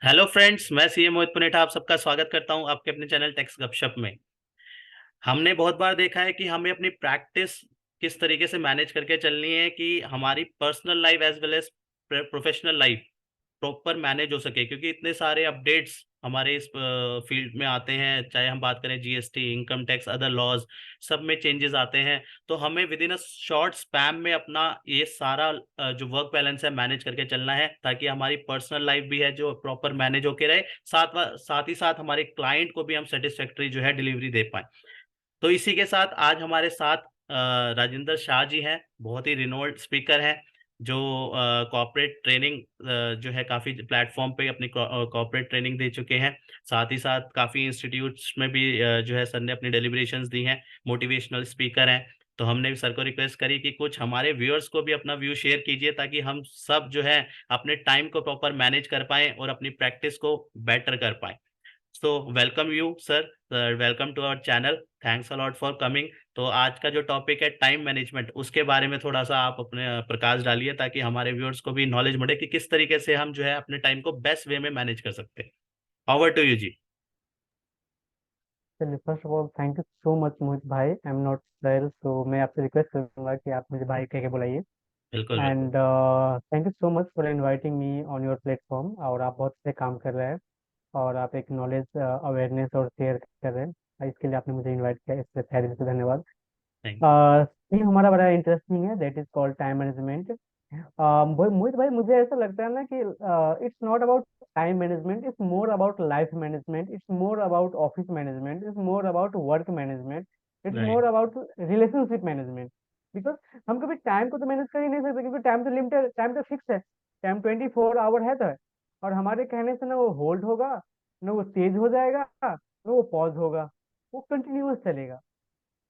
Hello friends, मैं CA मोहित पुनेठा आप सबका स्वागत करता हूं आपके अपने चैनल टेक्स गपशप में। हमने बहुत बार देखा है कि हमें अपनी प्रैक्टिस किस तरीके से मैनेज करके चलनी है कि हमारी personal life as well as professional life proper manage हो सके, क्योंकि इतने सारे अपडेट्स हमारे इस फील्ड में आते हैं। चाहे हम बात करें GST, income tax, other laws, सब में चेंजेस आते हैं। तो हमें within a short span में अपना ये सारा जो वर्क बैलेंस है मैनेज करके चलना है, ताकि हमारी पर्सनल लाइफ भी है जो प्रॉपर मैनेज होके रहे, साथ ही साथ हमारे क्लाइंट को भी हम सेटिस्फैक्टरी जो है डिलीवरी दे पाए। तो इसी के साथ आज हमारे साथ राजेंद्र शाह जी हैं, बहुत ही रिनोल्ड स्पीकर हैं, जो कॉर्पोरेट ट्रेनिंग जो है काफ़ी प्लेटफॉर्म पे अपनी कॉर्पोरेट ट्रेनिंग दे चुके हैं। साथ ही साथ काफ़ी इंस्टीट्यूट्स में भी जो है सर ने अपनी डेलिब्रेशंस दी हैं, मोटिवेशनल स्पीकर हैं। तो हमने भी सर को रिक्वेस्ट करी कि कुछ हमारे व्यूअर्स को भी अपना व्यू शेयर कीजिए, ताकि हम सब जो है अपने टाइम को प्रॉपर मैनेज कर पाएं और अपनी प्रैक्टिस को बेटर कर पाएं। So welcome you sir, welcome to our channel, thanks a lot for coming. तो आज का जो टॉपिक है टाइम मैनेजमेंट, उसके बारे में थोड़ा सा आप अपने प्रकाश डालिए, ताकि हमारे व्यूअर्स को भी नॉलेज मिले कि किस तरीके से हम जो है अपने टाइम को बेस्ट वे में मैनेज कर सकते हैं। Over to you ji. चलिए, first of all thank you so much Mohit भाई। आई एम नॉट देयर, तो मैं आपसे रिक्वेस्ट करूंगा कि आप मुझे भाई कह के बुलाइए। बिल्कुल बिल्कुल। And thank you so much for inviting me on your platform. और आप बहुत अच्छे काम कर रहे हैं और आप एक नॉलेज अवेयरनेस और शेयर कर रहे हैं। इसके लिए आपने मुझे इनवाइट किया, इससे तहे दिल से धन्यवाद। Thank you. ये हमारा बड़ा इंटरेस्टिंग है, that is called time management. Mohit भाई, मुझे ऐसा लगता है ना कि it's not about time management, it's more about life management, it's more about office management, it's more about work management, it's more right. About relationship management. Because हम कभी time को तो मैनेज कर ही नहीं सकते, क्योंकि टाइम तो लिमिटेड, टाइम तो फिक्स है। टाइम 24 आवर है तो है। और हमारे कहने से ना वो होल्ड होगा, ना वो तेज हो जाएगा, ना वो पॉज होगा। वो कंटिन्यूअस चलेगा।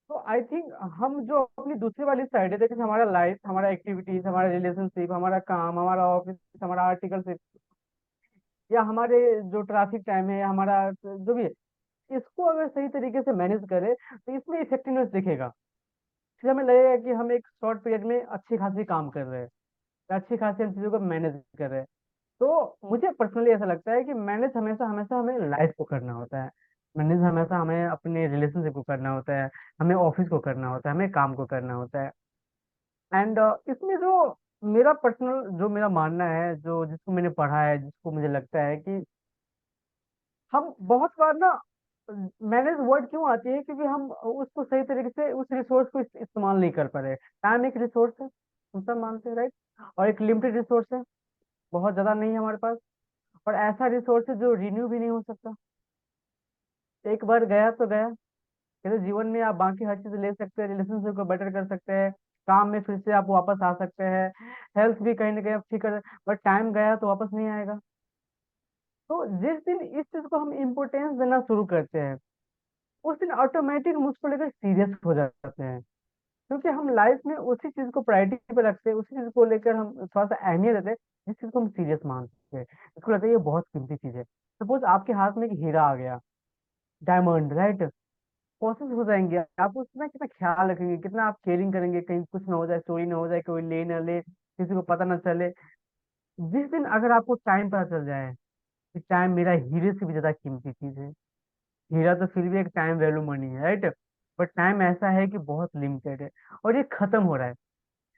तो आई थिंक हम जो अपनी दूसरी वाली साइड है, जैसे हमारा लाइफ, हमारा एक्टिविटीज, हमारा रिलेशनशिप, हमारा काम, हमारा ऑफिस, हमारा आर्टिकलशिप, या हमारे जो ट्रैफिक टाइम है, या हमारा जो भी है, इसको अगर सही तरीके से मैनेज करें तो इसमें इफेक्टिवनेस दिखेगा। फिर हमें लगेगा कि हम एक शॉर्ट पीरियड में अच्छी खासी काम कर रहे हैं, या अच्छी खासी हम चीजों को मैनेज कर रहे हैं। तो मुझे पर्सनली ऐसा लगता है कि मैनेज हमेशा हमेशा हमें लाइफ को करना होता है। मैनेज हमेशा हमें अपने रिलेशनशिप को करना होता है, हमें ऑफिस को करना होता है, हमें काम को करना होता है। एंड इसमें जो मेरा पर्सनल, जो मेरा मानना है, जो जिसको मैंने पढ़ा है, जिसको मुझे लगता है कि हम बहुत बार ना, मैनेज वर्ड क्यों आती है, क्योंकि हम उसको सही तरीके से उस रिसोर्स को इस्तेमाल नहीं कर पा रहे। टाइम एक रिसोर्स है, हम सब मानते हैं, राइट। और एक लिमिटेड रिसोर्स है, बहुत ज्यादा नहीं है हमारे पास। और ऐसा रिसोर्स है जो रिन्यू भी नहीं हो सकता। एक बार गया तो गया। जैसे जीवन में आप बाकी हर चीज ले सकते हैं, रिलेशनशिप को बेटर कर सकते हैं, काम में फिर से आप वापस आ सकते हैं, हेल्थ भी कहीं ना कहीं आप ठीक कर, बट टाइम गया तो वापस नहीं आएगा। तो जिस दिन इस चीज को हम इम्पोर्टेंस देना शुरू करते हैं, उस दिन ऑटोमेटिक हम उसको लेकर सीरियस हो जाते हैं। क्योंकि हम लाइफ में उसी चीज को प्रायोरिटी पे रखते हैं, उसी चीज को लेकर हम थोड़ा सा अहमियत देते हैं, जिस चीज को हम सीरियस मानते हैं। इसको लगता है ये बहुत कीमती चीज है। सपोज आपके हाथ में एक हीरा आ गया, डायमंड, राइट। प्रोसेस हो जाएंगे, आप उसमें कितना ख्याल रखेंगे, कितना आप केयरिंग करेंगे, कहीं कुछ ना हो जाए, चोरी ना हो जाए, कोई ले ना ले, किसी को पता ना चले। जिस दिन अगर आपको टाइम पता चल जाए कि टाइम मेरा हीरे से भी ज्यादा कीमती चीज है। हीरा तो फिर भी एक टाइम वैल्यू मनी है, राइट। बट टाइम ऐसा है कि बहुत लिमिटेड है, और ये खत्म हो रहा है।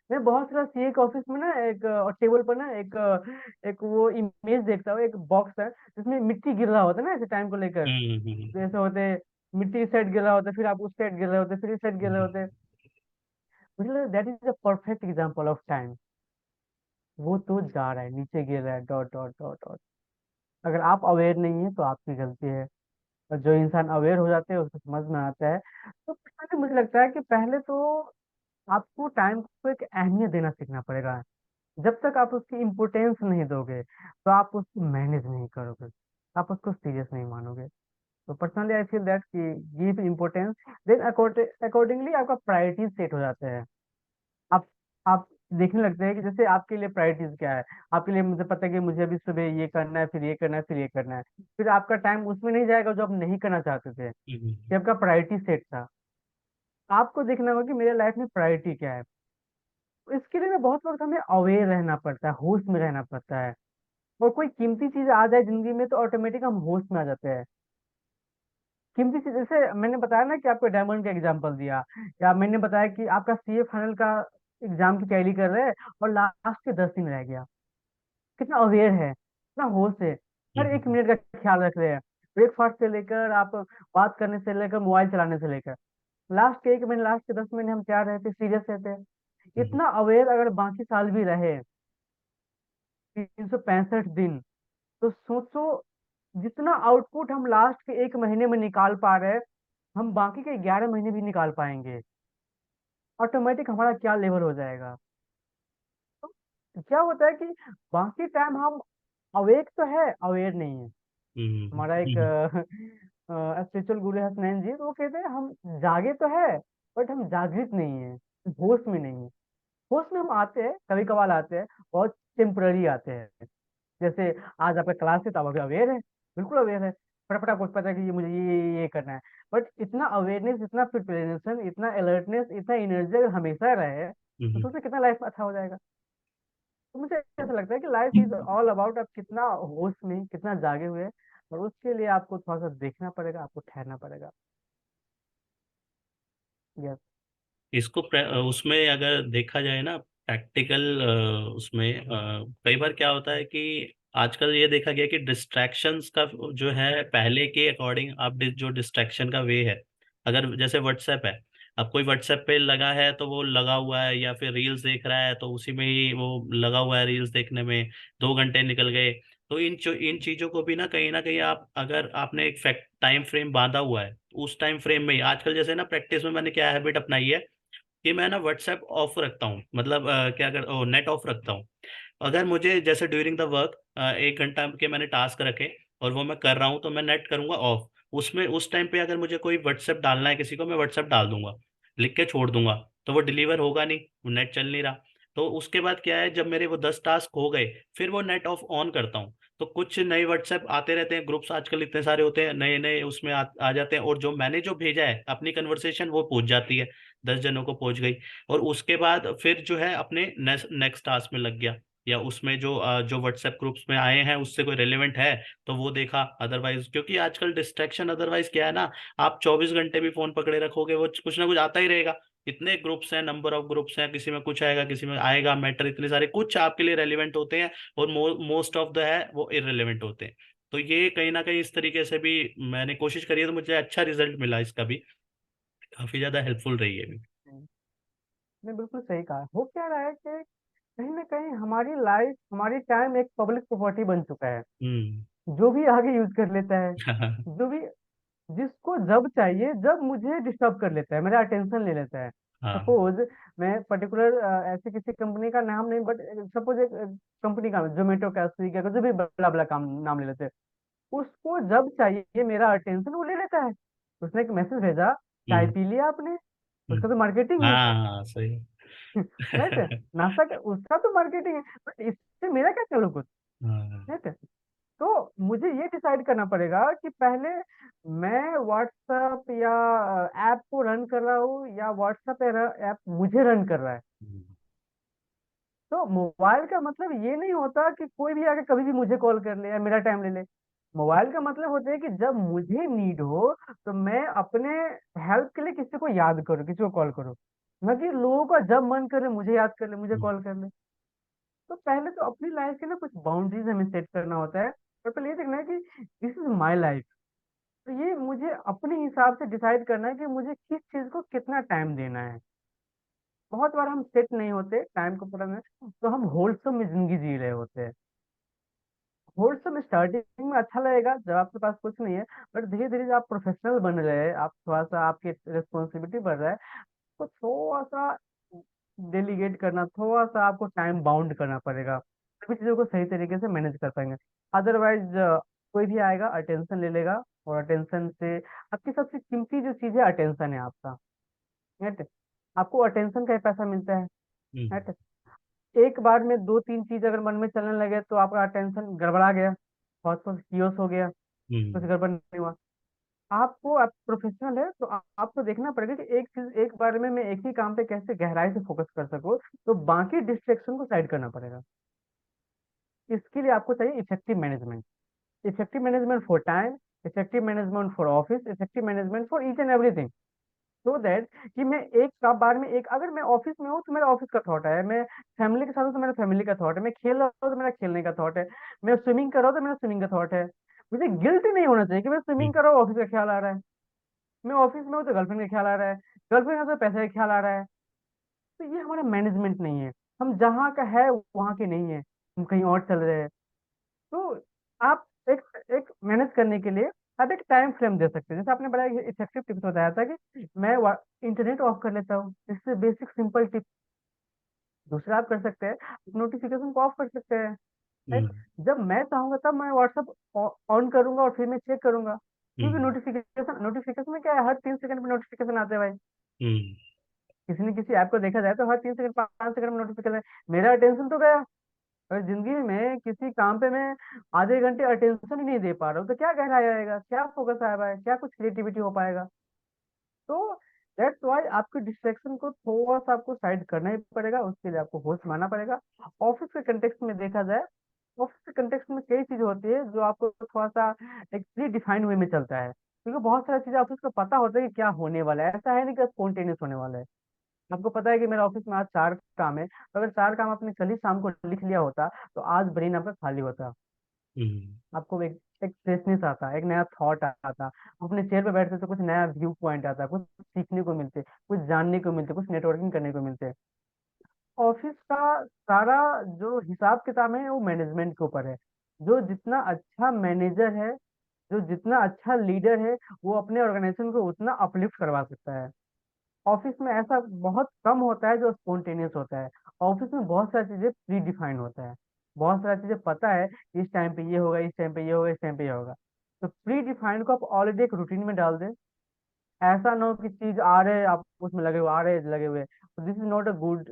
मैं बहुत सारा सीए के ऑफिस में ना, एक टेबल पर ना, एक वो इमेज देखता हूँ, एक बॉक्स है जिसमें मिट्टी गिर रहा होता है ना, ऐसे टाइम को लेकर। जैसे होते हैं, मिट्टी इस साइड गिर रहा होता है, फिर आप उस साइड गिर रहे होते, फिर इस साइड गिर रहे होते। मुझे लगता है that is a perfect example of time. वो तो जा रहा है, नीचे गिर रहा है, डॉट डॉट डॉट डॉट। अगर आप अवेयर नहीं है तो आपकी गलती है। और जो इंसान अवेयर हो जाते हैं उसको समझ में आता है। तो पहले मुझे लगता है कि पहले तो आपको टाइम को एक अहमियत देना सीखना पड़ेगा। जब तक आप उसकी इम्पोर्टेंस नहीं दोगे, तो आप उसको मैनेज नहीं करोगे, आप उसको सीरियस नहीं मानोगे। तो पर्सनली आई फील दैट कि गिव इम्पोर्टेंस, देन अकॉर्डिंगली आपका प्रायोरिटीज सेट हो जाते हैं। आप आप देखने लगते हैं कि जैसे आपके लिए प्रायोरिटीज क्या है। आपके लिए, मुझे पता है कि मुझे अभी सुबह ये करना है, फिर ये करना है, फिर ये करना है। फिर आपका टाइम उसमें नहीं जाएगा जो आप नहीं करना चाहते थे, कि आपका प्रायोरिटी सेट था। आपको देखना होगा कि मेरे लाइफ में प्रायोरिटी क्या है। तो इसके लिए ना बहुत वक्त हमें अवेयर रहना पड़ता है, होश में रहना पड़ता है। और कोई कीमती चीज आ जाए जिंदगी में तो ऑटोमेटिक हम होश में आ जाते हैं। कीमती चीज जैसे मैंने बताया ना कि आपको डायमंड का एग्जांपल दिया, या मैंने बताया कि आपका सीए फाइनल का एग्जाम की तैयारी कर रहे हैं और लास्ट के 10 दिन रह गया। कितना अवेयर है, कितना होश है, हर एक हम्म, मिनट का ख्याल रख रहे हैं। ब्रेकफास्ट से लेकर आप बात करने से लेकर मोबाइल चलाने से लेकर लास्ट के 1 महीने, लास्ट के 10 महीने हम क्या रहते, सीरियस रहते हैं। हम्म, इतना अवेयर अगर बाकी साल भी रहे, 365 दिन, तो सोचो जितना आउटपुट हम लास्ट के 1 महीने में निकाल पा रहे हैं, हम बाकी के 11 महीने भी निकाल पाएंगे। ऑटोमेटिक हमारा क्या लेवल हो जाएगा। तो क्या होता है कि बाकी टाइम हम अवेक तो है, अवेयर नहीं है। हम्म, हमारा एक स्पिरिचुअल गुरु है हसनैन जी, तो वो कहते हैं हम जागे तो है, बट हम जागृत नहीं है, होश में नहीं है। होश में हम आते हैं, कभी कभार आते हैं, बहुत टेम्पररी आते हैं। जैसे आज आपका क्लास है तो आप अभी अवेयर है, बिल्कुल अवेयर है, फटाफट आपको पता है कि ये मुझे ये करना है। बट इतना अवेयरनेस, इतना प्रिपरेशन, इतना अलर्टनेस, इतना एनर्जी अगर हमेशा रहे तो हम्म, सोचिए कितना लाइफ अच्छा हो जाएगा। तो मुझे ऐसा लगता है कि लाइफ इज ऑल अबाउट आप कितना होश में, कितना जागे हुए हैं। और उसके लिए आपको थोड़ा सा देखना पड़ेगा, आपको ठहरना पड़ेगा। यस। इसको उसमें अगर देखा जाए ना, प्रैक्टिकल उसमें कई बार क्या होता है कि आजकल ये देखा गया कि डिस्ट्रैक्शंस का जो है, पहले के अकॉर्डिंग आप जो डिस्ट्रैक्शन का वे है, अगर जैसे व्हाट्सएप है, अब कोई व्हाट्सएप पे लगा है तो वो लगा हुआ है, या फिर रील्स देख रहा है तो उसी में ही वो लगा हुआ है, रील्स देखने में 2 घंटे निकल गए। तो इन चीजों को भी ना कहीं आप, अगर आपने एक फैक्ट टाइम फ्रेम बांधा हुआ है, उस टाइम फ्रेम में ही आजकल जैसे ना प्रैक्टिस में मैंने क्या हैबिट अपनाई है कि मैं ना व्हाट्सएप ऑफ रखता हूँ, मतलब क्या कर नेट ऑफ रखता हूँ। अगर मुझे जैसे ड्यूरिंग द वर्क 1 घंटा के मैंने टास्क रखे और वो मैं कर रहा हूँ, तो मैं नेट करूंगा ऑफ। उसमें उस टाइम पे अगर मुझे कोई व्हाट्सएप डालना है किसी को, मैं व्हाट्सएप डाल दूंगा, लिख के छोड़ दूंगा, तो वो डिलीवर होगा नहीं, वो नेट चल नहीं रहा। तो उसके बाद क्या है, जब मेरे वो 10 टास्क हो गए, फिर वो नेट ऑफ ऑन करता हूँ, तो कुछ नए व्हाट्सएप आते रहते हैं, ग्रुप्स आजकल इतने सारे होते हैं, नए नए उसमें आ जाते हैं, और जो मैंने जो भेजा है अपनी कन्वर्सेशन वो पहुंच जाती है, 10 जनों को पहुंच गई। और उसके बाद फिर जो है अपने नेक्स्ट टास्क में लग गया, या उसमें जो व्हाट्सएप ग्रुप्स में आए हैं उससे कोई रेलेवेंट है तो वो देखा, अदरवाइज क्योंकि आजकल डिस्ट्रैक्शन, अदरवाइज क्या है ना, आप 24 घंटे भी फोन पकड़े रखोगे वो कुछ ना कुछ आता ही रहेगा। इतने ग्रुप्स हैं, नंबर ऑफ ग्रुप्स हैं, किसी में कुछ आएगा, किसी में आएगा मैटर, इतने सारे कुछ आपके लिए रेलिवेंट होते हैं, और मोस्ट ऑफ द है वो इररिलेवेंट होते हैं। तो ये कहीं ना कहीं इस तरीके से भी मैंने कोशिश करी है, तो मुझे अच्छा रिजल्ट मिला इसका भी, काफी ज्यादा हेल्पफुल रही है भी। ने बिल्कुल सही कहा। हो क्या रहा है कि कहीं ना कहीं हमारी लाइफ, हमारी टाइम एक पब्लिक प्रॉपर्टी बन चुका है। हम्म। जो भी आगे यूज कर लेता है, जो भी, जिसको जब चाहिए, जब मुझे डिस्टर्ब कर लेता है, मेरा अटेंशन ले लेता है। हाँ। सपोज मैं पर्टिकुलर ऐसे किसी कंपनी का नाम नहीं, बट सपोज एक कंपनी का, जोमेटो का, स्विगी का, जो भी बड़ा बड़ा काम नाम ले लेते हैं, उसको जब चाहिए मेरा अटेंशन वो ले लेता है। उसने एक मैसेज भेजा, चाय हम्म, पी लिया आपने, उसका तो हम्म। मार्केटिंग है। हाँ, सही। राइट है, नाश्ता का उसका तो मार्केटिंग है, बट इससे मेरा क्या चलो कुछ। हाँ। राइट है। तो मुझे ये डिसाइड करना पड़ेगा कि पहले मैं व्हाट्सएप या ऐप को रन कर रहा हूँ, या व्हाट्सएप ऐप मुझे रन कर रहा है। हम्म, तो मोबाइल का मतलब ये नहीं होता कि कोई भी आके कभी भी मुझे कॉल कर ले या मेरा टाइम ले ले। मोबाइल का मतलब होता है कि जब मुझे नीड हो तो मैं अपने हेल्प के लिए किसी को याद करूँ, किसी को कॉल करूँ, ना कि लोगों का जब मन करे मुझे याद कर ले, मुझे हम्म, कॉल कर ले। तो पहले तो अपनी लाइफ के ना कुछ बाउंड्रीज हमें सेट करना होता है, और पहले ये देखना है कि दिस इज माई लाइफ। तो ये मुझे अपने हिसाब से डिसाइड करना है कि मुझे किस चीज को कितना टाइम देना है। बहुत बार हम सेट नहीं होते टाइम को पूरा में, तो हम होल्सम में जिंदगी जी रहे होते हैं। होल्सम स्टार्टिंग में अच्छा लगेगा जब आपके पास कुछ नहीं है, बट धीरे धीरे आप प्रोफेशनल बन रहे हैं, आप थोड़ा सा आपकी रिस्पॉन्सिबिलिटी बढ़ रहा है, तो थोड़ा सा डेलीगेट करना, थोड़ा सा आपको टाइम बाउंड करना पड़ेगा, सभी चीजों को सही तरीके से मैनेज कर पाएंगे। अदरवाइज कोई भी आएगा अटेंशन ले लेगा, और अटेंशन से आपकी सबसे कीमती जो चीज है अटेंशन है आपका। राइट। आपको अटेंशन का ही पैसा मिलता है। हम्म, राइट। एक बार में दो तीन चीज अगर मन में चलने लगे तो आपका अटेंशन गड़बड़ा गया, बहुत कुछ कियोस हो गया, कुछ हम्म, गड़बड़ नहीं हुआ। आपको, आप प्रोफेशनल है तो आपको देखना पड़ेगा कि एक चीज एक बार में मैं एक ही काम पे कैसे गहराई से फोकस कर सकूं, तो बाकी डिस्ट्रैक्शन को साइड करना पड़ेगा। इसके लिए आपको चाहिए effective management. Effective management for time, effective management for office, effective management for each and everything. So that कि मैं एक का बार में एक, अगर मैं ऑफिस में हूँ तो मेरा ऑफिस का थॉट है, मैं फैमिली के साथ हूँ तो मेरा फैमिली का थॉट है, मैं खेल रहा हूँ तो मेरा खेलने का थॉट है, मैं स्विमिंग कर रहा हूँ तो मेरा स्विमिंग का थॉट है। मुझे गिल्ट नहीं होना चाहिए कि मैं स्विमिंग कर रहा हूँ, ऑफिस का ख्याल आ रहा है। मैं ऑफिस में हूँ तो गर्लफ्रेंड का ख्याल आ रहा है, गर्लफ्रेंड है तो पैसे का ख्याल आ रहा है। तो ये हमारा मैनेजमेंट नहीं है। हम जहाँ का है वहाँ के नहीं है, हम कहीं और चल रहे हैं। तो आप एक एक मैनेज करने के लिए आप एक टाइम फ्रेम दे सकते हैं। जैसे आपने बड़ा इफेक्टिव टिप्स बताया था कि मैं इंटरनेट ऑफ कर लेता हूँ, इससे बेसिक सिंपल टिप। दूसरा आप कर सकते हैं, नोटिफिकेशन को ऑफ कर सकते हैं। राइट? हम्म। जब मैं चाहूंगा तब मैं व्हाट्सअप ऑन करूंगा और फिर मैं चेक करूंगा। क्योंकि हम्म। नोटिफिकेशन नोटिफिकेशन में क्या है, हर 3 सेकंड में नोटिफिकेशन आते हैं भाई। हम्म। किसी न किसी ऐप को देखा जाए तो हर 3 सेकंड 5 सेकंड में नोटिफिकेशन। मेरा अटेंशन तो गया। अगर जिंदगी में किसी काम पे मैं आधे घंटे अटेंशन ही नहीं दे पा रहा हूँ तो क्या गहराई आएगा, क्या फोकस आ पाएगा, क्या कुछ क्रिएटिविटी हो पाएगा। तो दैट्स वाई आपके डिस्ट्रैक्शन को थोड़ा सा आपको साइड करना ही पड़ेगा, उसके लिए आपको होस्ट मानना पड़ेगा। ऑफिस के कंटेक्स्ट में देखा जाए, ऑफिस के कंटेक्स्ट में कई चीज होती है जो आपको थोड़ा सा एक प्री डिफाइंड वे में चलता है, क्योंकि बहुत सारी चीजें ऑफिस को पता होता है कि क्या होने वाला है। ऐसा है नहीं कि स्पॉन्टेनियस होने वाला है। आपको पता है कि मेरा ऑफिस में आज 4 काम है, तो अगर 4 काम आपने कल ही शाम को लिख लिया होता तो आज ब्रेन आपका खाली होता। हम्म। आपको एक एक फ्रेशनेस आता, एक नया थॉट आता, अपने चेयर पे बैठते तो कुछ नया व्यू पॉइंट आता, कुछ सीखने को मिलते, कुछ जानने को मिलते, कुछ नेटवर्किंग करने को मिलते। ऑफिस का सारा जो हिसाब किताब है वो मैनेजमेंट के ऊपर है। जो जितना अच्छा मैनेजर है, जो जितना अच्छा लीडर है, वो अपने ऑर्गेनाइजेशन को उतना अपलिफ्ट करवा सकता है। ऑफिस में ऐसा बहुत कम होता है जो स्पॉन्टेनियस होता है। ऑफिस में बहुत सारी चीजें प्री डिफाइंड होता है, बहुत सारी चीजें पता है कि इस टाइम पे ये होगा, इस टाइम पे ये होगा, इस टाइम पे ये होगा। तो प्री डिफाइंड को आप ऑलरेडी एक रूटीन में डाल दें। ऐसा ना हो कि चीज आ रहे आप उसमें लगे हुए, आ रहे लगे हुए, तो this is not a good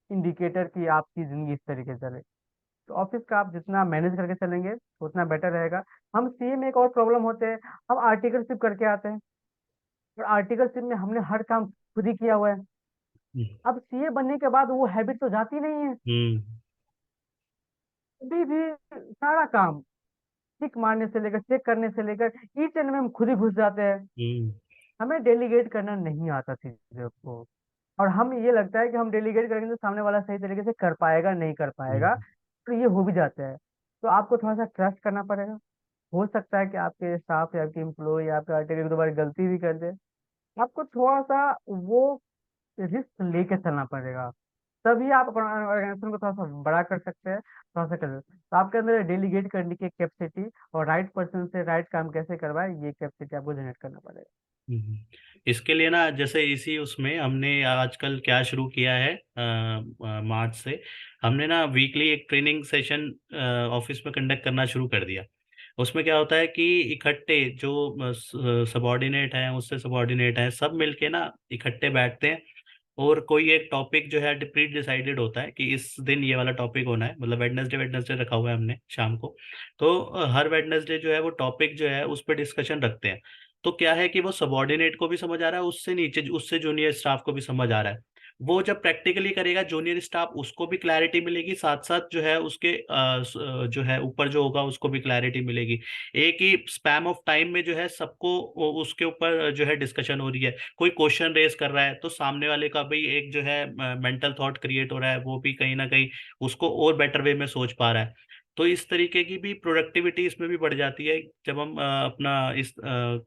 indicator कि आपकी जिंदगी इस तरीके से चले। तो ऑफिस का आप जितना मैनेज करके चलेंगे उतना बेटर रहेगा। हम सीए में एक और प्रॉब्लम होते हैं, हम आर्टिकलशिप करके आते हैं, और आर्टिकलशिप में हमने हर काम खुद ही किया हुआ है। अब सीए बनने के बाद वो हैबिट तो जाती नहीं है। हम्म। अभी भी सारा काम टिक मारने से लेकर चेक करने से लेकर ईच एंड में हम खुद ही घुस जाते हैं। हम्म। हमें डेलीगेट करना नहीं आता चीजों को, और हम ये लगता है कि हम डेलीगेट करेंगे तो सामने वाला सही तरीके से कर पाएगा, नहीं कर पाएगा, हम्म। तो ये हो भी जाता है। तो आपको थोड़ा सा ट्रस्ट करना पड़ेगा। हो सकता है कि आपके स्टाफ या आपके एम्प्लॉय या आपके आर्टिकल एक दो बार गलती भी कर दे, आपको थोड़ा सा वो रिस्क लेके चलना पड़ेगा। तभी आप अपना ऑर्गेनाइजेशन को थोड़ा सा बड़ा कर सकते हैं, थोड़ा सा कर सकते हैं। तो आपके अंदर डेलीगेट करने की कैपेसिटी और राइट पर्सन से राइट काम कैसे करवाए, ये कैपेसिटी आपको जनरेट करना पड़ेगा। हम्म। इसके लिए ना जैसे इसी उसमें हमने आजकल क्या शुरू किया है, मार्च से हमने ना वीकली एक ट्रेनिंग सेशन ऑफिस में कंडक्ट करना शुरू कर दिया। उसमें क्या होता है कि इकट्ठे जो सबॉर्डिनेट हैं, उससे सबॉर्डिनेट हैं, सब मिलके ना इकट्ठे बैठते हैं। और कोई एक टॉपिक जो है प्री डिसाइडेड होता है कि इस दिन ये वाला टॉपिक होना है, मतलब वेडनेसडे वेडनेसडे रखा हुआ है हमने शाम को। तो हर वेडनेसडे जो है वो टॉपिक जो है उस पर डिस्कशन रखते हैं। तो क्या है कि वो सबॉर्डिनेट को भी समझ आ रहा है, उससे नीचे उससे जूनियर स्टाफ को भी समझ आ रहा है। वो जब प्रैक्टिकली करेगा जूनियर स्टाफ, उसको भी क्लैरिटी मिलेगी, साथ साथ जो है उसके जो है ऊपर जो होगा उसको भी क्लैरिटी मिलेगी। एक ही स्पैम ऑफ टाइम में जो है सबको उसके ऊपर जो है डिस्कशन हो रही है। कोई क्वेश्चन रेस कर रहा है तो सामने वाले का भी एक जो है मेंटल थॉट क्रिएट हो रहा है, वो भी कहीं ना कहीं उसको और बेटर वे में सोच पा रहा है। तो इस तरीके की भी प्रोडक्टिविटी इसमें भी बढ़ जाती है जब हम अपना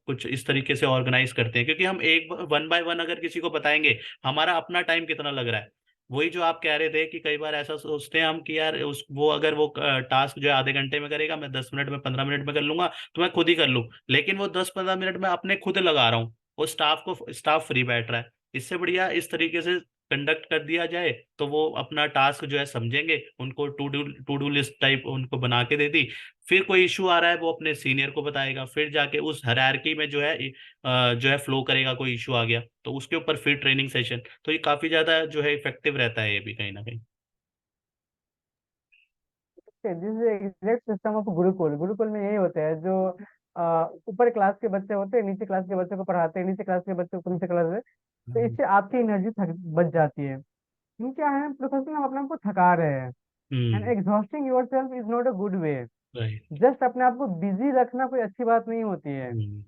कुछ इस तरीके से ऑर्गेनाइज करते हैं, क्योंकि हम एक वन बाय वन अगर किसी को बताएंगे हमारा अपना टाइम कितना लग रहा है। वही जो आप कह रहे थे कि कई बार ऐसा सोचते हैं हम कि यार उस वो अगर वो टास्क जो है आधे घंटे में करेगा, मैं 10 मिनट में 15 मिनट में कर लूंगा, तो मैं खुद ही कर लूँ। लेकिन वो 10-15 मिनट में अपने खुद लगा रहा हूँ, वो स्टाफ फ्री बैठ रहा है। इससे बढ़िया इस तरीके से कंडक्ट कर दिया जाए तो वो अपना टास्क जो है समझेंगे, उनको टू डू लिस्ट टाइप उनको बना के दे दी। फिर कोई इशू आ रहा है वो अपने सीनियर को बताएगा, फिर जाके उस हायरार्की में जो है फ्लो करेगा। कोई इशू आ गया तो उसके ऊपर फिर ट्रेनिंग सेशन, तो ये काफी ज्यादा जो है इफेक्टिव रहता है ये भी कहीं ना कहीं। This is exact system of Gurukul. Gurukul में यही होता है, जो ऊपर क्लास के बच्चे होते हैं नीचे क्लास के बच्चों को पढ़ाते हैं, नीचे क्लास के बच्चे को नीचे क्लास में। तो हम्म। इससे आपकी एनर्जी थक बच जाती है। हम क्या है, प्रोफेशनल हम अपने आप को थका रहे हैं। And hmm. Exhausting your self is not a good way. Right. Just अपने आप को बिजी रखना कोई अच्छी बात नहीं होती है। हम्म।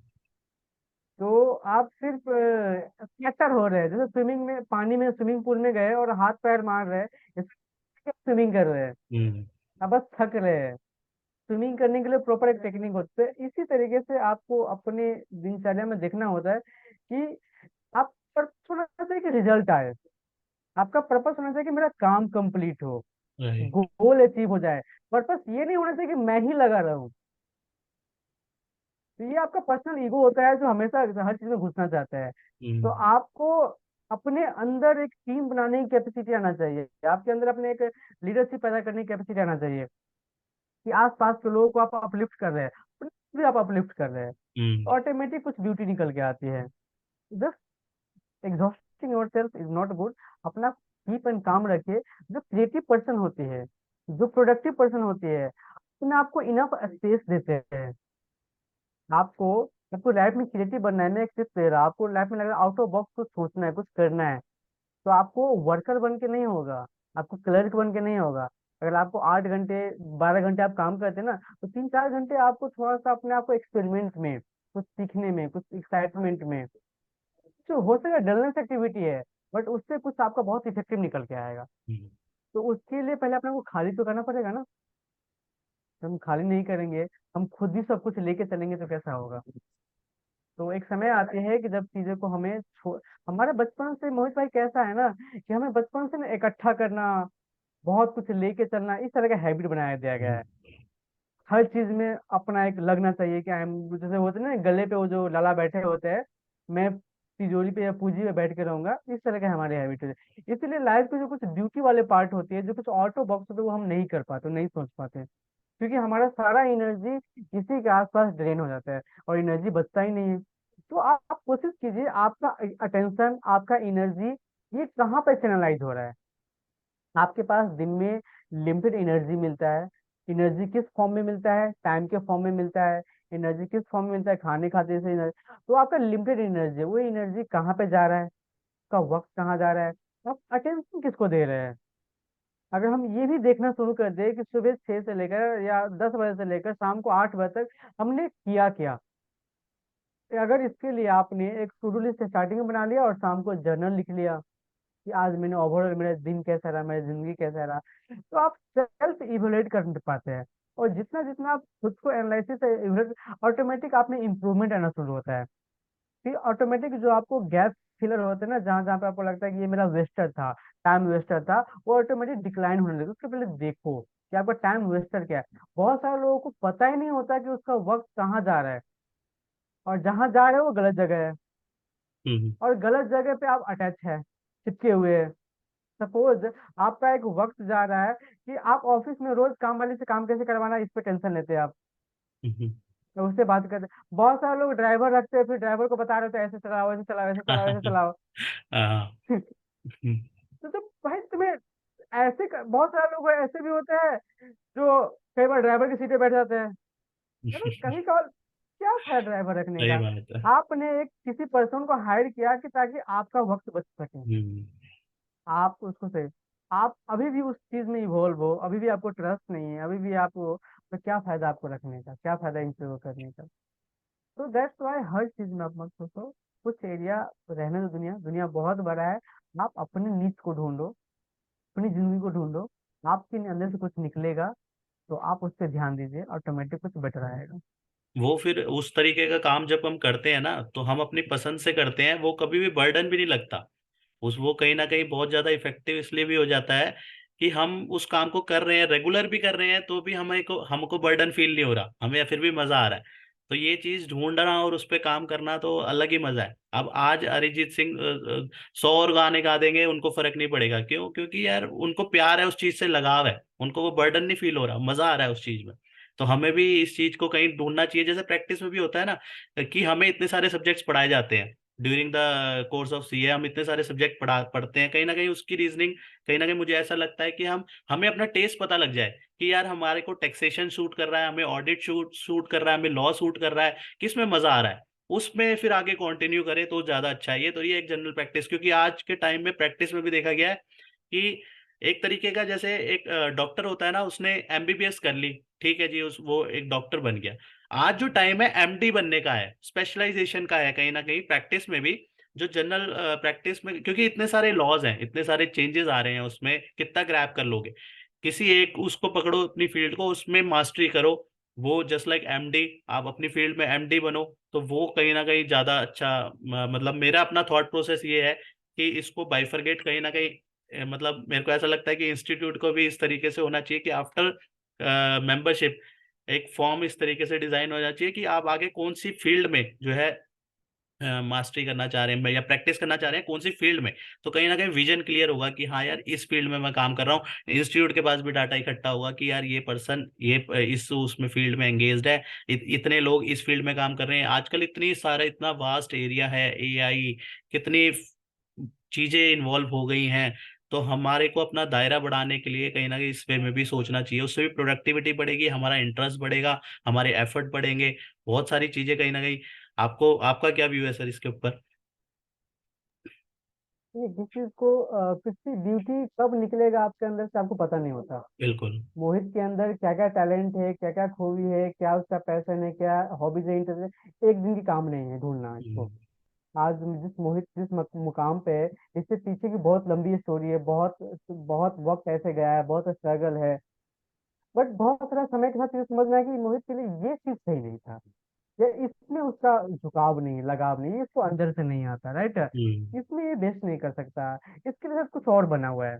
तो आप सिर्फ स्कैटर हो रहे हैं, जैसे स्विमिंग में, पानी में, स्विमिंग पूल में गए और हाथ पैर मार रहे हैं, स्विमिंग कर रहे हैं, हम्म। आप बस थक रहे हैं। स्विमिंग करने के लिए प्रॉपर एक टेक्निक होती है। इसी तरीके से आपको अपने दिनचर्या में देखना होता है कि आप पर्पस होना चाहिए कि रिजल्ट आए। आपका पर्पस होना चाहिए कि मेरा काम कंप्लीट हो, राइट। गोल अचीव हो जाए। पर्पस ये नहीं होना चाहिए कि मैं ही लगा रहूं। तो ये आपका पर्सनल ईगो होता है जो हमेशा हर चीज में घुसना चाहता है। तो हम्म। आपको अपने अंदर एक टीम बनाने की कैपेसिटी आना चाहिए, आपके अंदर अपने एक लीडरशिप पैदा करने की कैपेसिटी आना चाहिए कि आसपास के लोगों को आप अपलिफ्ट कर रहे हैं, अपने को भी आप अपलिफ्ट कर रहे हैं। हम्म। ऑटोमेटिक कुछ ब्यूटी निकल के आती है। Just exhausting your self is not good. अपना कीप एंड काम रखिए। जो क्रिएटिव पर्सन होती है, जो प्रोडक्टिव पर्सन होती है, अपने आपको इनफ स्पेस देते हैं। आपको आपको लाइफ में क्रिएटिव बनना है, मैं एक टिप्स दे रहा हूँ आपको। लाइफ में लग रहा है आउट ऑफ बॉक्स कुछ सोचना है, कुछ करना है, तो आपको वर्कर बन के नहीं होगा, आपको क्लर्क बन के नहीं होगा। अगर आपको 8 घंटे 12 घंटे आप काम करते हैं ना, तो 3 4 घंटे आपको थोड़ा सा अपने आप को एक्सपेरिमेंट में, कुछ सीखने में, कुछ एक्साइटमेंट में, जो हो सकेगा डलनेस एक्टिविटी है, बट उससे कुछ आपका बहुत इफेक्टिव निकल के आएगा। हम्म। तो उसके लिए पहले अपने को खाली तो करना पड़ेगा ना। तो हम खाली नहीं करेंगे, हम खुद ही सब कुछ लेके चलेंगे तो कैसा होगा। तो एक समय आती है कि जब चीजें को हमें हमारे बचपन से, मोहित भाई कैसा है ना, कि हमें बचपन से ना इकट्ठा करना, बहुत कुछ लेके चलना, इस तरह का हैबिट बनाया दिया गया है। हर चीज में अपना एक लगना चाहिए कि आई एम, जैसे होते हैं ना गले पे वो जो लाला बैठे होते हैं, मैं तिजोरी पे या पूंजी पे बैठ के रहूंगा, इस तरह के हमारे हैबिट है। इसीलिए लाइफ के जो कुछ ड्यूटी वाले पार्ट होती है, जो कुछ ऑटो बॉक्स होते हैं, वो हम नहीं कर पाते, नहीं सोच पाते, क्योंकि हमारा सारा एनर्जी इसी के आसपास ड्रेन हो जाता है और एनर्जी बचता ही नहीं है। तो आप कोशिश कीजिए, आपका अटेंशन, आपका एनर्जी, ये कहाँ पे चैनलाइज हो रहा है। आपके पास दिन में लिमिटेड एनर्जी मिलता है। एनर्जी किस फॉर्म में मिलता है? टाइम के फॉर्म में मिलता है। एनर्जी किस फॉर्म में मिलता है? खाने खाते से एनर्जी। तो आपका लिमिटेड एनर्जी है, वो एनर्जी कहाँ पे जा रहा है, आपका वक्त कहाँ जा रहा है, आप अटेंशन किसको दे रहे हैं। अगर हम ये भी देखना शुरू कर दें कि सुबह 6 से लेकर या 10 बजे से लेकर शाम को 8 बजे तक हमने किया क्या। अगर इसके लिए आपने एक टू डू लिस्ट स्टार्टिंग में बना लिया और शाम को जर्नल लिख लिया कि आज मैंने ओवरऑल मेरा दिन कैसा रहा, मेरी जिंदगी कैसा रहा, तो आप सेल्फ इवेलुएट कर पाते हैं। और जितना जितना आप खुद को एनालिसिस इवेलुएट, ऑटोमेटिक आप में इम्प्रूवमेंट आना शुरू होता है। फिर ऑटोमेटिक जो आपको गैप फिलर होते हैं ना, जहाँ जहाँ पे आपको लगता है कि ये मेरा वेस्टर था, टाइम वेस्टर था, वो ऑटोमेटिक डिक्लाइन होने लगे। उसके पहले देखो कि आपका टाइम वेस्टर क्या है। बहुत सारे लोगों को पता ही नहीं होता कि उसका वक्त कहाँ जा रहा है, और जहाँ जा रहे हैं वो गलत जगह है, हम्म। और गलत जगह पे आप अटैच है, चिपके हुए हैं। सपोज आपका एक वक्त जा रहा है कि आप ऑफिस में रोज काम वाले से काम कैसे करवाना है, इस पे टेंशन लेते हैं आप, हम्म। तो उससे बात करते हैं। बहुत सारे लोग ड्राइवर रखते हैं, फिर ड्राइवर को बता रहे होते हैं ऐसे चलाओ, ऐसे चलाओ, ऐसे चलाओ, ऐसे चलाओ। हाँ। हम्म। तो भाई तुम्हें ऐसे बहुत सारे लोग ऐसे भी होते हैं जो कई बार ड्राइवर की सीट पे बैठ जाते हैं। मतलब कभी कभार क्या था ड्राइवर रखने सही का। बात है। आपने एक किसी पर्सन को हायर किया कि ताकि आपका वक्त बच सके, हम्म। आप उसको से, आप अभी भी उस चीज में इवॉल्व हो, अभी भी आपको ट्रस्ट नहीं है, अभी भी आपको, तो क्या फायदा आपको रखने का, क्या फायदा इम्प्रूव करने का। तो दैट्स वाई हर चीज में आप मत सोचो, कुछ एरिया रहने दो। दुनिया दुनिया बहुत बड़ा है। आप अपने नीच को ढूंढो, अपनी जिंदगी को ढूंढो, आपके अंदर से कुछ निकलेगा, तो आप उस पर ध्यान दीजिए, ऑटोमेटिक कुछ बेटर आएगा। वो फिर उस तरीके का काम जब हम करते हैं ना, तो हम अपनी पसंद से करते हैं, वो कभी भी बर्डन भी नहीं लगता। उस वो कहीं ना कहीं बहुत ज्यादा इफेक्टिव इसलिए भी हो जाता है कि हम उस काम को कर रहे हैं, रेगुलर भी कर रहे हैं, तो भी हमें को हमको बर्डन फील नहीं हो रहा, हमें फिर भी मजा आ रहा है। तो ये चीज ढूंढना और उस पर काम करना तो अलग ही मजा है। अब आज अरिजीत सिंह 100 और गाने गा देंगे, उनको फर्क नहीं पड़ेगा। क्यों? क्योंकि यार उनको प्यार है, उस चीज से लगाव है, उनको वो बर्डन नहीं फील हो रहा, मजा आ रहा है उस चीज में। तो हमें भी इस चीज को कहीं ढूंढना चाहिए। जैसे प्रैक्टिस में भी होता है ना, कि हमें इतने सारे सब्जेक्ट्स पढ़ाए जाते हैं during the course of CA, हम इतने सारे सब्जेक्ट पढ़ते हैं, कहीं ना कहीं उसकी रीजनिंग, कहीं ना कहीं मुझे ऐसा लगता है कि हमें अपना टेस्ट पता लग जाए कि यार हमारे को टैक्सेशन सूट कर रहा है, हमें ऑडिट सूट कर रहा है, हमें लॉ सूट कर रहा है, किस में मजा आ रहा है, उसमें फिर आगे कंटिन्यू करें तो ज्यादा अच्छा है। ये तो ये एक जनरल प्रैक्टिस, क्योंकि आज के टाइम में प्रैक्टिस में भी देखा गया है कि एक तरीके का, जैसे एक डॉक्टर होता है ना, उसने एमबीबीएस कर ली, ठीक है जी, उस वो एक डॉक्टर बन गया। आज जो टाइम है एमडी बनने का है, स्पेशलाइजेशन का है, कहीं ना कहीं प्रैक्टिस में भी, जो जनरल प्रैक्टिस में, क्योंकि इतने सारे लॉज हैं, इतने सारे चेंजेस आ रहे हैं, उसमें कितना ग्रैब कर लोगे। किसी एक उसको पकड़ो, अपनी फील्ड को, उसमें मास्टरी करो, वो जस्ट लाइक एमडी, आप अपनी फील्ड में एमडी बनो, तो वो कहीं ना कहीं ज्यादा अच्छा। मतलब मेरा अपना थॉट प्रोसेस ये है कि इसको बाइफरगेट कहीं ना कहीं, मतलब मेरे को ऐसा लगता है कि इंस्टीट्यूट को भी इस तरीके से होना चाहिए कि आफ्टर मेंबरशिप एक फॉर्म इस तरीके से डिजाइन हो जाना चाहिए कि आप आगे कौन सी फील्ड में जो है मास्टरी करना चाह रहे हैं या प्रैक्टिस करना चाह रहे हैं, कौन सी फील्ड में, तो कहीं ना कहीं विजन क्लियर होगा कि हाँ यार, इस फील्ड में मैं काम कर रहा हूँ। इंस्टीट्यूट के पास भी डाटा इकट्ठा होगा कि यार ये पर्सन ये इस उसमें फील्ड में एंगेज्ड है, इतने लोग इस फील्ड में काम कर रहे हैं। आजकल इतनी सारा इतना वास्ट एरिया है, एआई, कितनी चीजें इन्वॉल्व हो गई हैं, तो हमारे को अपना दायरा बढ़ाने के लिए कहीं ना कहीं इस वे में भी सोचना चाहिए। उससे भी प्रोडक्टिविटी बढ़ेगी, हमारा इंटरेस्ट बढ़ेगा, हमारे एफर्ट बढ़ेंगे, बहुत सारी चीजें कहीं ना कहीं। आपको, आपका क्या व्यू है सर इसके ऊपर? ये किसी को किसी ड्यूटी कब निकलेगा आपके अंदर से आपको पता नहीं होता। बिल्कुल। मोहित के अंदर क्या क्या टैलेंट है, क्या क्या खूबी है, क्या उसका पैशन है, क्या हॉबीज है, इंटरेस्ट है, एक दिन की काम नहीं है ढूंढना इसको। हम्म। आज जिस मोहित जिस मुकाम पे है, इससे पीछे की बहुत लंबी स्टोरी है, बहुत बहुत वक्त ऐसे गया है, बहुत स्ट्रगल है। बट बहुत सारा समय के साथ ये समझ में आया कि मोहित के लिए ये चीज सही नहीं था, या इसमें उसका झुकाव नहीं है, लगाव नहीं है, इसको अंदर से नहीं आता, राइट। हम्म। इसमें ये बेस्ट नहीं कर सकता, इसके लिए कुछ और बना हुआ है।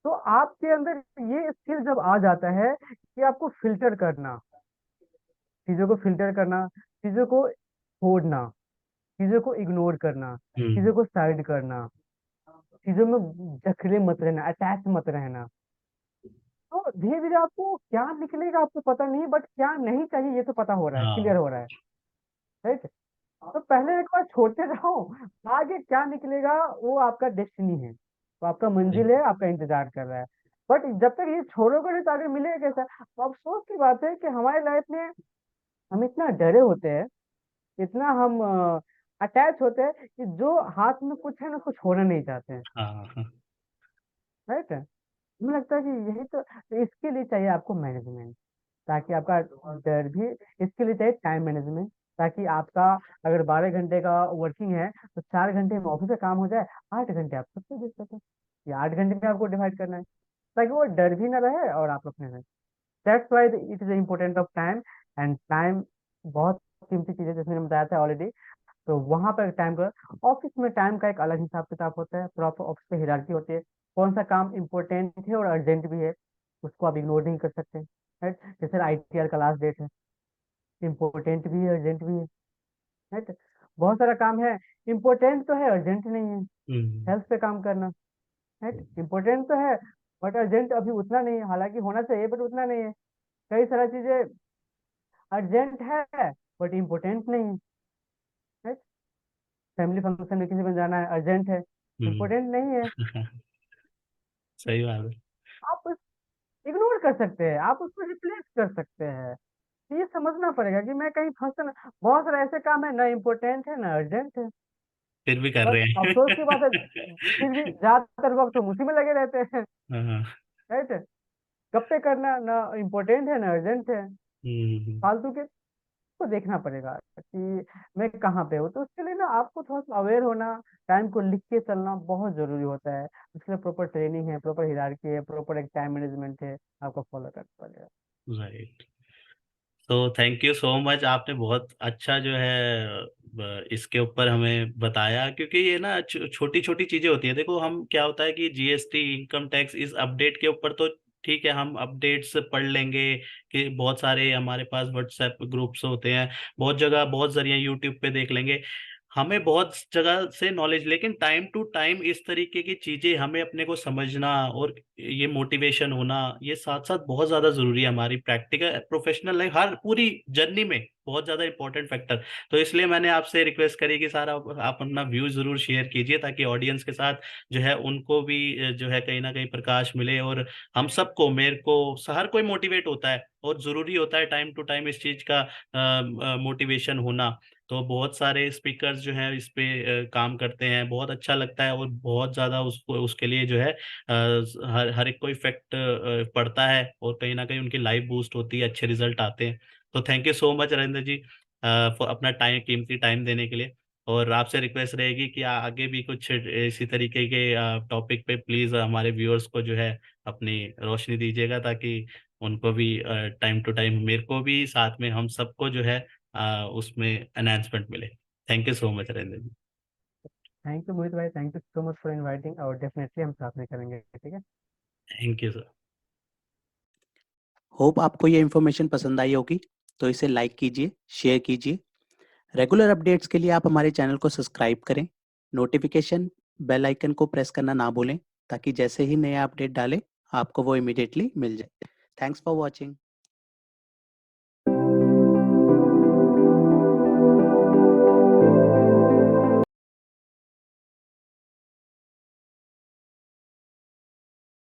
तो आपके अंदर ये स्किल जब आ जाता है कि आपको फिल्टर करना, चीजों को फिल्टर करना, चीजों को छोड़ना, चीजों को इग्नोर करना, हम्म। चीजों को साइड करना, चीजों में जकड़े मत रहना, अटैच मत रहना। तो धीरे धीरे आपको क्या निकलेगा आपको पता नहीं, बट क्या नहीं चाहिए ये तो पता हो रहा है, क्लियर हाँ। हो रहा है, राइट। तो पहले एक बार छोड़ते रहो, आगे क्या निकलेगा वो आपका डेस्टिनी है, तो आपका मंजिल है, आपका इंतजार कर रहा है। बट जब तक ये छोड़ोगे नहीं तो आगे मिलेगा कैसा। तो अफसोस की बात है कि हमारे लाइफ में हम इतना डरे होते हैं, इतना हम अटैच होते हैं कि जो हाथ में कुछ है ना कुछ होना नहीं चाहते हैं, हाँ। हाँ। राइट। मुझे लगता है कि यही तो इसके लिए चाहिए आपको मैनेजमेंट, ताकि आपका डर भी, इसके लिए चाहिए टाइम मैनेजमेंट, ताकि आपका अगर 12 घंटे का वर्किंग है तो 4 घंटे में ऑफिस का काम हो जाए, 8 घंटे आप खुद से दे सकें, या 8 घंटे में आपको डिवाइड करना है, ताकि वो डर भी ना रहे और आप अपने रहे। That's why it is important of time. And time बहुत कीमती चीज है, जैसे मैंने बताया था ऑलरेडी। तो वहां पर टाइम का, ऑफिस में टाइम का एक अलग हिसाब किताब होता है, प्रॉपर ऑफिस में हिरार्की होती है, कौन सा काम इम्पोर्टेंट है और अर्जेंट भी है, उसको आप इग्नोर नहीं कर सकते, राइट। जैसे आईटीआर का लास्ट डेट है, इम्पोर्टेंट भी है, अर्जेंट भी है, राइट। बहुत सारा काम है, इम्पोर्टेंट तो है, अर्जेंट नहीं है। हम्म। हेल्थ पे काम करना, राइट, इम्पोर्टेंट तो है, बट अर्जेंट अभी उतना नहीं है, हालांकि होना चाहिए बट उतना नहीं है। कई सारा चीजें अर्जेंट है बट इम्पोर्टेंट नहीं है, राइट। फैमिली फंक्शन में किसी में जाना है, अर्जेंट है, हम्म। इम्पोर्टेंट नहीं है। सही बात है। आप इग्नोर कर सकते हैं, आप उसको रिप्लेस कर सकते हैं। तो ये समझना पड़ेगा कि मैं कहीं फंस ना, बहुत सारे ऐसे काम है ना इम्पोर्टेंट है ना अर्जेंट है, फिर भी कर बट रहे अफसोस की बात है हैं। फिर भी ज्यादातर वक्त हम उसी में लगे रहते हैं, हाँ। राइट। कब पे करना, ना इम्पोर्टेंट है ना अर्जेंट है, हम्म। फालतू के को देखना पड़ेगा कि मैं कहाँ पे हूँ। तो उसके लिए ना आपको थोड़ा सा अवेयर होना, टाइम को लिख के चलना बहुत जरूरी होता है। उसके लिए प्रॉपर ट्रेनिंग है, प्रॉपर हिरार्की है, प्रॉपर एक टाइम मैनेजमेंट है, आपको फॉलो करना पड़ेगा। राइट। तो थैंक यू सो मच, आपने बहुत अच्छा जो है इसके ऊपर हमें बताया, क्योंकि ये ना छोटी छोटी चीजें होती हैं। देखो, हम क्या होता है कि जीएसटी, इनकम टैक्स, इस अपडेट के ऊपर तो ठीक है, हम अपडेट्स पढ़ लेंगे, कि बहुत सारे हमारे पास व्हाट्सएप ग्रुप्स होते हैं, बहुत जगह बहुत जरिए यूट्यूब पे देख लेंगे, हमें बहुत जगह से नॉलेज, लेकिन टाइम टू टाइम इस तरीके की चीजें हमें अपने को समझना और ये मोटिवेशन होना, ये साथ साथ बहुत ज्यादा जरूरी है हमारी प्रैक्टिकल प्रोफेशनल लाइफ, हर पूरी जर्नी में बहुत ज्यादा इंपॉर्टेंट फैक्टर। तो इसलिए मैंने आपसे रिक्वेस्ट करी कि सारा आप अपना व्यू जरूर शेयर कीजिए, ताकि ऑडियंस के साथ जो है उनको भी जो है कहीं ना कहीं प्रकाश मिले, और हम सबको, मेरे को, हर कोई मोटिवेट होता है, और जरूरी होता है टाइम टू टाइम इस चीज का मोटिवेशन होना। तो बहुत सारे स्पीकर्स जो हैं इस पे काम करते हैं, बहुत अच्छा लगता है और बहुत ज़्यादा उसको उसके लिए जो है हर हर एक को इफ़ेक्ट पड़ता है और कहीं न कहीं उनकी लाइफ़ बूस्ट होती है, अच्छे रिज़ल्ट आते हैं। तो thank you so much Narendra ji for अपना कीमती टाइम देने के लिए। और आपसे रिक्वेस्ट रहेगी कि आगे भी कुछ इसी तरीके के टॉपिक पे प्लीज़ हमारे व्यूअर्स को जो है अपनी रोशनी दीजिएगा, ताकि उनको भी टाइम टू टाइम, मेरे को भी, साथ में हम सबको जो है उसमें एनहांसमेंट मिले। Thank you so much Narendra ji. Thank you Mohit भाई, thank you so much for inviting, और डेफिनेटली हम साथ में करेंगे, ठीक है। Thank you sir. होप आपको ये इन्फॉर्मेशन पसंद आई होगी, तो इसे लाइक कीजिए, शेयर कीजिए। रेगुलर अपडेट्स के लिए आप हमारे चैनल को सब्सक्राइब करें। नोटिफिकेशन बेल आइकन को प्रेस करना ना भूलें, ताकि जैसे ही नया अपडेट डालें आपको वो इमीडिएटली मिल जाए। Thanks for watching.